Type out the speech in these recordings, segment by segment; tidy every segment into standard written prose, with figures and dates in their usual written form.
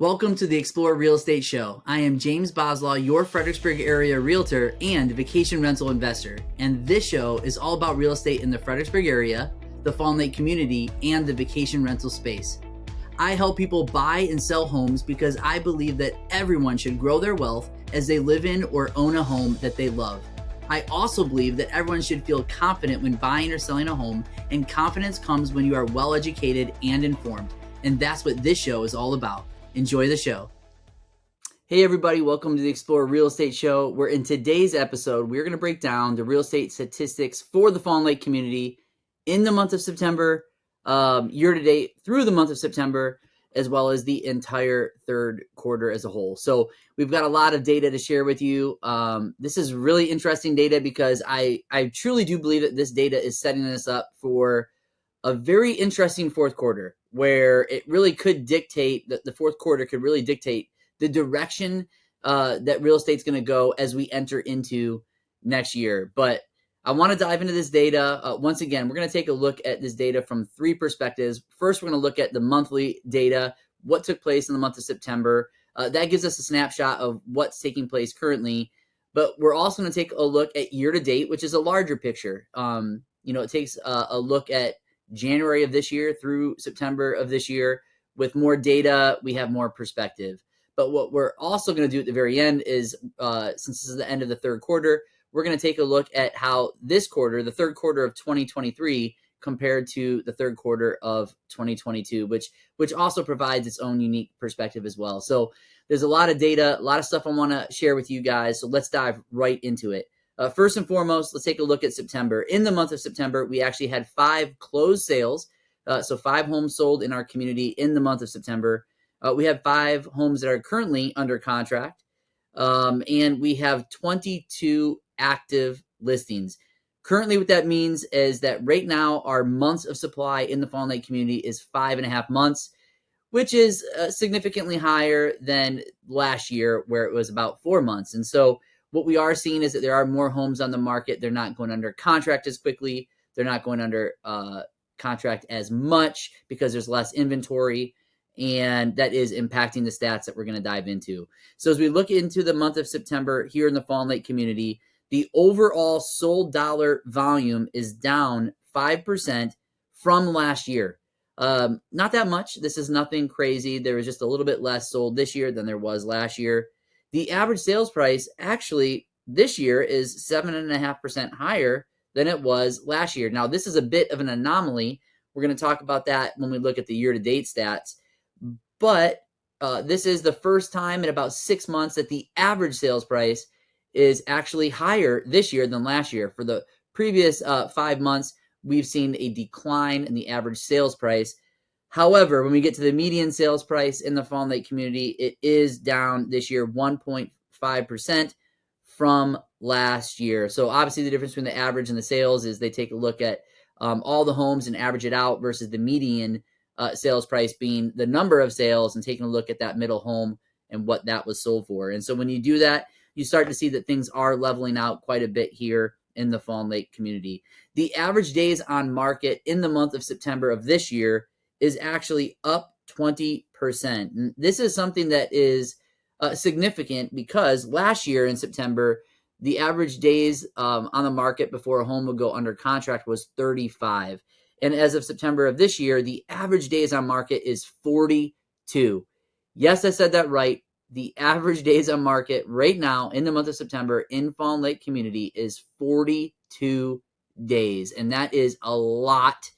Welcome to the Explore Real Estate Show. I am James Boslaw, your Fredericksburg area realtor and vacation rental investor. And this show is all about real estate in the Fredericksburg area, the Fawn Lake Community, and the vacation rental space. I help people buy and sell homes because I believe that everyone should grow their wealth as they live in or own a home that they love. I also believe that everyone should feel confident when buying or selling a home, and confidence comes when you are well educated and informed. And that's what this show is all about. Enjoy the show. Hey everybody, welcome to the Explore Real Estate Show, where in today's episode, we're going to break down the real estate statistics for the Fawn Lake community in the month of September, year to date through the month of September, as well as the entire third quarter as a whole. So we've got a lot of data to share with you. This is really interesting data because I truly do believe that this data is setting us up for a very interesting fourth quarter, where it really could dictate that the fourth quarter could really dictate the direction that real estate's going to go as we enter into next year. But I want to dive into this data. Once again, we're going to take a look at this data from three perspectives. First, we're going to look at the monthly data, what took place in the month of September. That gives us a snapshot of what's taking place currently. But we're also going to take a look at year to date, which is a larger picture. It takes a look at January of this year through September of this year. With more data, we have more perspective. But what we're also going to do at the very end is, since this is the end of the third quarter, we're going to take a look at how this quarter, the third quarter of 2023, compared to the third quarter of 2022, which also provides its own unique perspective as well. So there's a lot of data, a lot of stuff I want to share with you guys. So let's dive right into it. First and foremost, let's take a look at September. In the month of September, we actually had 5 closed sales. So 5 homes sold in our community in the month of September. We have 5 homes that are currently under contract. And we have 22 active listings. Currently, what that means is that right now, our months of supply in the Fawn Lake community is 5.5 months, which is significantly higher than last year, where it was about 4 months. And so what we are seeing is that there are more homes on the market. They're not going under contract as quickly. They're not going under contract as much because there's less inventory, and that is impacting the stats that we're going to dive into. So as we look into the month of September here in the Fawn Lake community, the overall sold dollar volume is down 5% from last year. Not that much. This is nothing crazy. There was just a little bit less sold this year than there was last year. The average sales price actually this year is 7.5% higher than it was last year. Now, this is a bit of an anomaly. We're going to talk about that when we look at the year-to-date stats. But this is the first time in about 6 months that the average sales price is actually higher this year than last year. For the previous 5 months, we've seen a decline in the average sales price. However, when we get to the median sales price in the Fawn Lake community, it is down this year 1.5% from last year. So obviously the difference between the average and the sales is they take a look at all the homes and average it out versus the median sales price being the number of sales and taking a look at that middle home and what that was sold for. And so when you do that, you start to see that things are leveling out quite a bit here in the Fawn Lake community. The average days on market in the month of September of this year is actually up 20%. And this is something that is significant because last year in September, the average days on the market before a home would go under contract was 35. And as of September of this year, the average days on market is 42. Yes, I said that right. The average days on market right now in the month of September in Fawn Lake community is 42 days. And that is a lot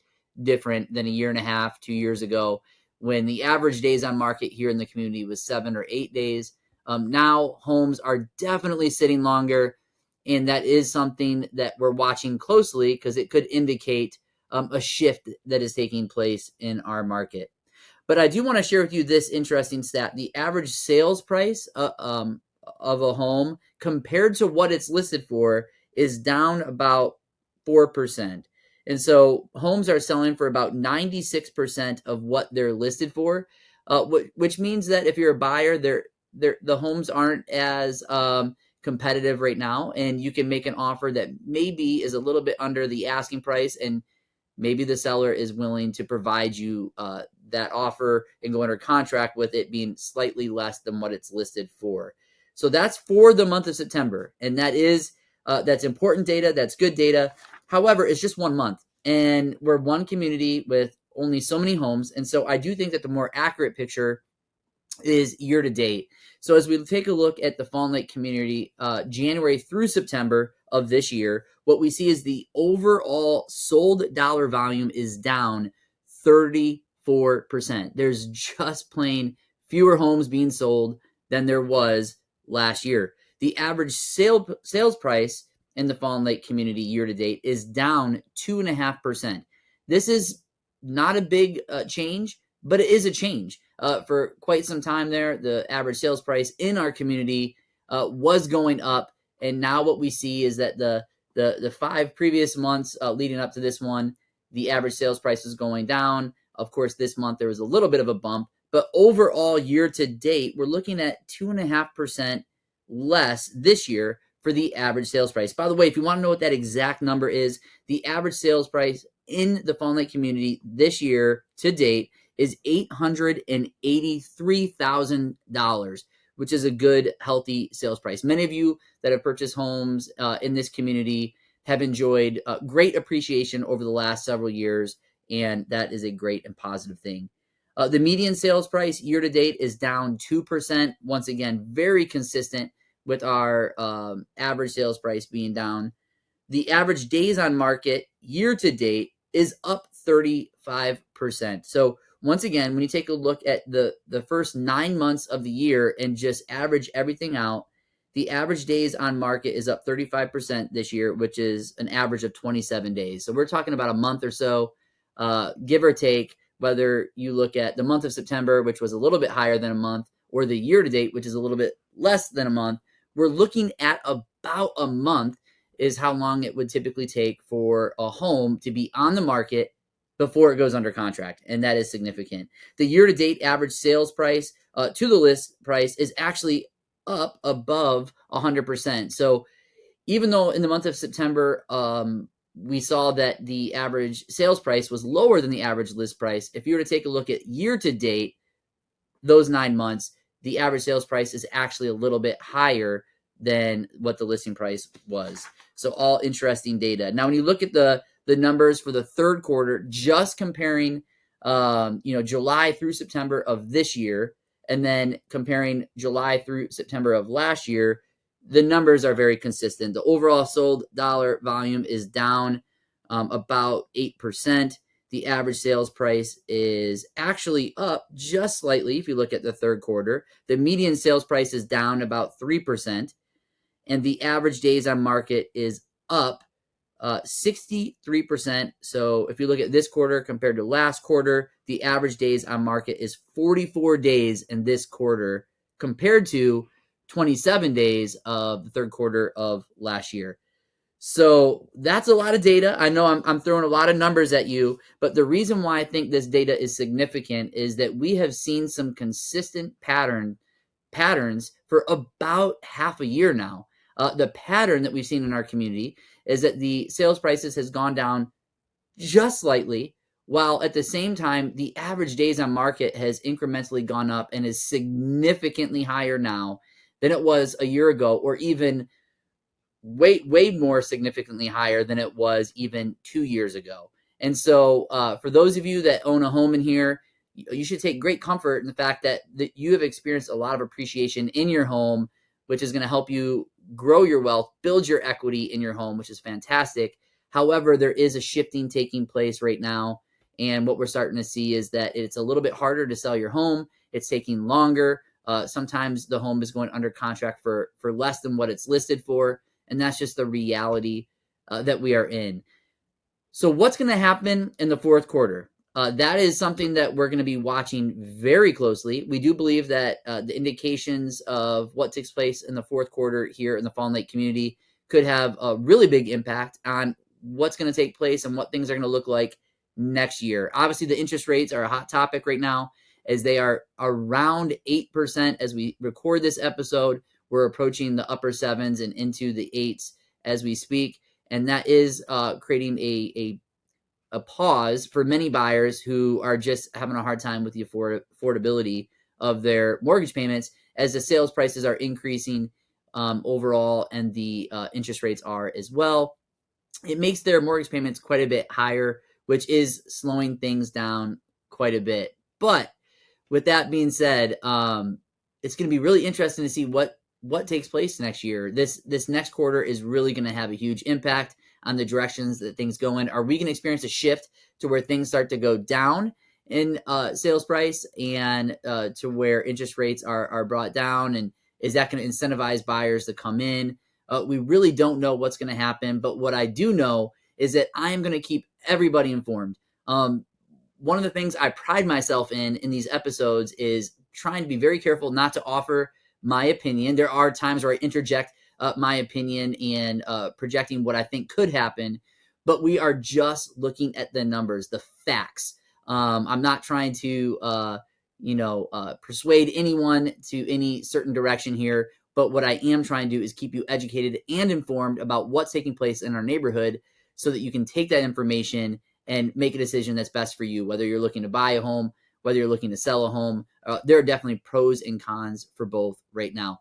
different than a year and a half, 2 years ago, when the average days on market here in the community was 7 or 8 days. Now homes are definitely sitting longer, and that is something that we're watching closely because it could indicate a shift that is taking place in our market. But I do want to share with you this interesting stat. The average sales price of a home compared to what it's listed for is down about 4%. And so homes are selling for about 96% of what they're listed for, which means that if you're a buyer, the homes aren't as competitive right now, and you can make an offer that maybe is a little bit under the asking price and maybe the seller is willing to provide you that offer and go under contract with it being slightly less than what it's listed for. So that's for the month of September, and that's important data. That's good data. However, it's just 1 month, and we're one community with only so many homes, and so I do think that the more accurate picture is year to date. So as we take a look at the Fawn Lake community, January through September of this year, what we see is the overall sold dollar volume is down 34%. There's just plain fewer homes being sold than there was last year. The average sales price in the Fawn Lake community year to date is down 2.5%. This is not a big change, but it is a change. For quite some time there, the average sales price in our community was going up, and now what we see is that the 5 previous months leading up to this one, the average sales price is going down. Of course, this month there was a little bit of a bump, but overall year to date, we're looking at 2.5% less this year for the average sales price. By the way, if you want to know what that exact number is, the average sales price in the Fawn Lake community this year to date is $883,000, which is a good, healthy sales price. Many of you that have purchased homes in this community have enjoyed great appreciation over the last several years, and that is a great and positive thing. The median sales price year to date is down 2%. Once again, very consistent with our average sales price being down. The average days on market year to date is up 35%. So once again, when you take a look at the first 9 months of the year and just average everything out, the average days on market is up 35% this year, which is an average of 27 days. So we're talking about a month or so, give or take, whether you look at the month of September, which was a little bit higher than a month, or the year to date, which is a little bit less than a month. We're looking at about a month is how long it would typically take for a home to be on the market before it goes under contract, and that is significant. The year-to-date average sales price to the list price is actually up above 100%. So even though in the month of September we saw that the average sales price was lower than the average list price, if you were to take a look at year-to-date, those 9 months, the average sales price is actually a little bit higher than what the listing price was. So all interesting data. Now, when you look at the numbers for the third quarter, just comparing, July through September of this year, and then comparing July through September of last year, the numbers are very consistent. The overall sold dollar volume is down about 8%. The average sales price is actually up just slightly if you look at the third quarter. The median sales price is down about 3%, and the average days on market is up 63%. So if you look at this quarter compared to last quarter, the average days on market is 44 days in this quarter compared to 27 days of the third quarter of last year. So that's a lot of data. I know I'm throwing a lot of numbers at you, but the reason why I think this data is significant is that we have seen some consistent patterns for about half a year now. The pattern that we've seen in our community is that the sales prices has gone down just slightly, while at the same time, the average days on market has incrementally gone up and is significantly higher now than it was a year ago, or even way more significantly higher than it was even 2 years ago. And so for those of you that own a home in here, you should take great comfort in the fact that you have experienced a lot of appreciation in your home, which is going to help you grow your wealth, build your equity in your home, which is fantastic. However, there is a shifting taking place right now. And what we're starting to see is that it's a little bit harder to sell your home. It's taking longer. Sometimes the home is going under contract for less than what it's listed for. And that's just the reality that we are in. So what's going to happen in the fourth quarter? That is something that we're going to be watching very closely. We do believe that the indications of what takes place in the fourth quarter here in the Fawn Lake community could have a really big impact on what's going to take place and what things are going to look like next year. Obviously, the interest rates are a hot topic right now as they are around 8% as we record this episode. We're approaching the upper 7s and into the 8s as we speak. And that is creating a a pause for many buyers who are just having a hard time with the affordability of their mortgage payments, as the sales prices are increasing overall, and the interest rates are as well. It makes their mortgage payments quite a bit higher, which is slowing things down quite a bit. But with that being said, it's going to be really interesting to see what takes place next year. This next quarter is really going to have a huge impact on the directions that things go in. Are we going to experience a shift to where things start to go down in sales price, and to where interest rates are brought down? And is that going to incentivize buyers to come in? We really don't know what's going to happen. But what I do know is that I am going to keep everybody informed. One of the things I pride myself in these episodes is trying to be very careful not to offer my opinion. There are times where I interject my opinion and projecting what I think could happen, but we are just looking at the numbers, the facts. I'm not trying to, persuade anyone to any certain direction here, but what I am trying to do is keep you educated and informed about what's taking place in our neighborhood, so that you can take that information and make a decision that's best for you, whether you're looking to buy a home, whether you're looking to sell a home. There are definitely pros and cons for both right now.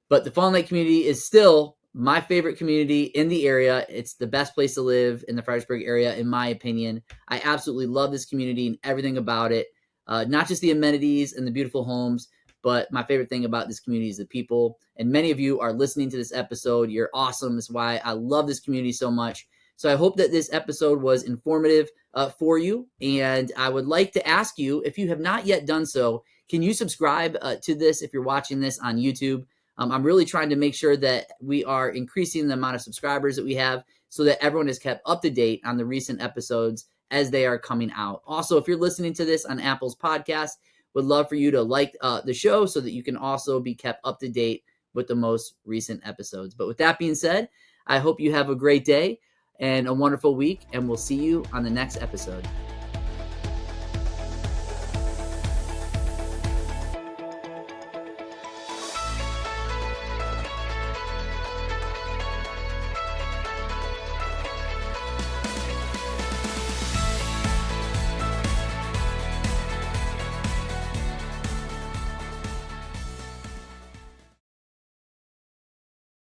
But the Fawn Lake community is still my favorite community in the area. It's the best place to live in the Fredericksburg area, in my opinion. I absolutely love this community and everything about it. Not just the amenities and the beautiful homes, but my favorite thing about this community is the people. And many of you are listening to this episode. You're awesome. That's why I love this community so much. So I hope that this episode was informative for you. And I would like to ask you, if you have not yet done so, can you subscribe to this if you're watching this on YouTube? I'm really trying to make sure that we are increasing the amount of subscribers that we have, so that everyone is kept up to date on the recent episodes as they are coming out. Also, if you're listening to this on Apple's podcast, would love for you to like the show, so that you can also be kept up to date with the most recent episodes. But with that being said, I hope you have a great day and a wonderful week, and we'll see you on the next episode.